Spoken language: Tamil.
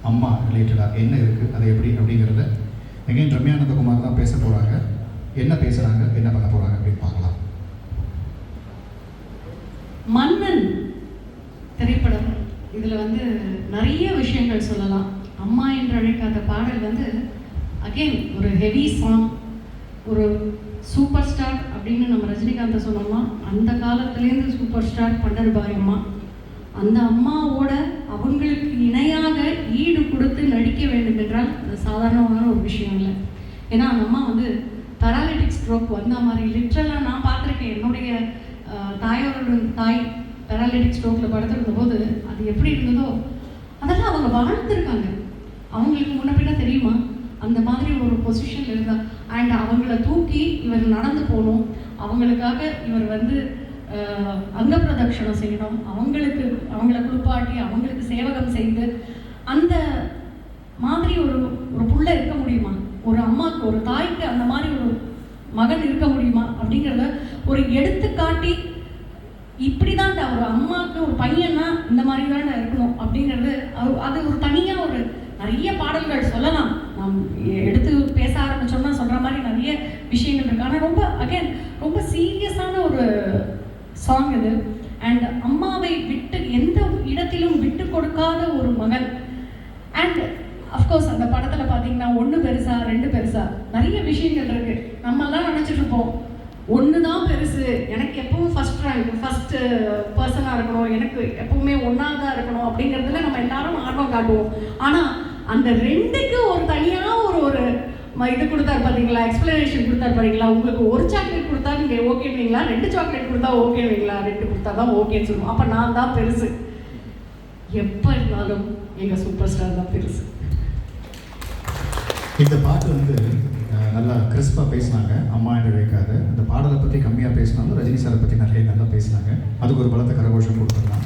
அம்மா ரிலேட்டடாக என்ன இருக்குது, அது எப்படி அப்படிங்கிறத எகைன் ரம்யா நந்தகுமார் தான் பேச போகிறாங்க. என்ன பேசுகிறாங்க, என்ன பண்ண போகிறாங்க அப்படின்னு பார்க்கலாம். மன்னன் திரைப்படம், இதில் வந்து நிறைய விஷயங்கள் சொல்லலாம். அம்மா என்று அழைக்காத பாடல் வந்து அகெயின் ஒரு ஹெவி சாங், ஒரு சூப்பர் ஸ்டார் அப்படின்னு நம்ம ரஜினிகாந்தை சொன்னோம்னா அந்த காலத்துலேருந்து சூப்பர் ஸ்டார் பண்டர்பாய் அம்மா. அந்த அம்மாவோட அவங்களுக்கு இணையாக ஈடு கொடுத்து நடிக்க வேண்டும் என்றால் அது சாதாரணமான ஒரு விஷயம் இல்லை. ஏன்னா அந்த அம்மா வந்து பேராலிட்டிக் ஸ்ட்ரோக் வந்த மாதிரி லிட்ரலாக நான் பார்த்துருக்கேன். என்னுடைய தாயோட தாய் பேராலிட்டிக் ஸ்ட்ரோக்கில் படுத்திருந்த போது அது எப்படி இருந்ததோ அதெல்லாம் அவங்க வாழ்ந்துருக்காங்க. அவங்களுக்கு முன்ன பின்ன தெரியுமா அந்த மாதிரி ஒரு பொசிஷனில் இருந்தால். அண்ட் அவங்கள தூக்கி இவர் நடந்து போகணும், அவங்களுக்காக இவர் வந்து அங்க பிரதட்சணம் செய்யணும், அவங்கள குளிப்பாட்டி அவங்களுக்கு சேவகம் செய்து அந்த மாதிரி ஒரு புள்ள இருக்க முடியுமா? ஒரு அம்மாவுக்கு, ஒரு தாய்க்கு அந்த மாதிரி ஒரு மகன் இருக்க முடியுமா அப்படிங்கிறத ஒரு எடுத்துக்காட்டி இப்படிதான் ஒரு அம்மாவுக்கு ஒரு பையன்னா இந்த மாதிரி தான் இருக்கணும் அப்படிங்கிறது அது ஒரு தனியாக ஒரு நிறைய பாடல்கள் சொல்லலாம். நாம் எடுத்து பேச ஆரம்பிச்சோம்னா சொல்கிற மாதிரி நிறைய விஷயங்கள் இருக்கு. ஆனால் ரொம்ப சீரியஸான ஒரு சாங் இது. அண்ட் அம்மாவை விட்டு எந்த இடத்திலும் விட்டு கொடுக்காத ஒரு மகன். அண்ட் அஃப்கோர்ஸ் அந்த படத்தில் பார்த்தீங்கன்னா 1 பெருசா 2 பெருசா நிறைய விஷயங்கள் இருக்கு. நம்மெல்லாம் நினச்சிட்டு இருப்போம் 1 தான் பெருசு, எனக்கு எப்பவும் ஃபர்ஸ்ட் ரேங்க், ஃபர்ஸ்ட் பர்சனாக இருக்கணும், எனக்கு எப்பவுமே 1ஆவதாக இருக்கணும் அப்படிங்கிறதுல நம்ம எல்லாரும் ஆர்வம் காட்டுவோம். ஆனால் அந்த 2க்கு ஒரு தனியாக ஒரு இது கொடுத்தாரு பார்த்தீங்களா, எக்ஸ்பிளனேஷன் கொடுத்தாரு பார்த்தீங்களா. உங்களுக்கு 1 சாக்லேட் கொடுத்தா நீங்கள் ஓகேவீங்களா, 2 சாக்லேட் கொடுத்தா ஓகேவீங்களா, 2 கொடுத்தா தான் ஓகேன்னு சொல்லுவோம். அப்போ நான் தான் பெருசு. எப்போ இருந்தாலும் எங்கள் சூப்பர் ஸ்டார் தான் பெருசு. இந்த பாட்டு வந்து நல்லா கிறிஸ்பாக பேசினாங்க. அம்மா என்று அழைக்காத அந்த பாடலை பற்றி கம்மியாக பேசினாலும் ரஜினி சாரை பற்றி நிறைய நல்லா பேசினாங்க. அதுக்கு ஒரு பலத்தை கரகோஷம் கொடுத்துடலாம்.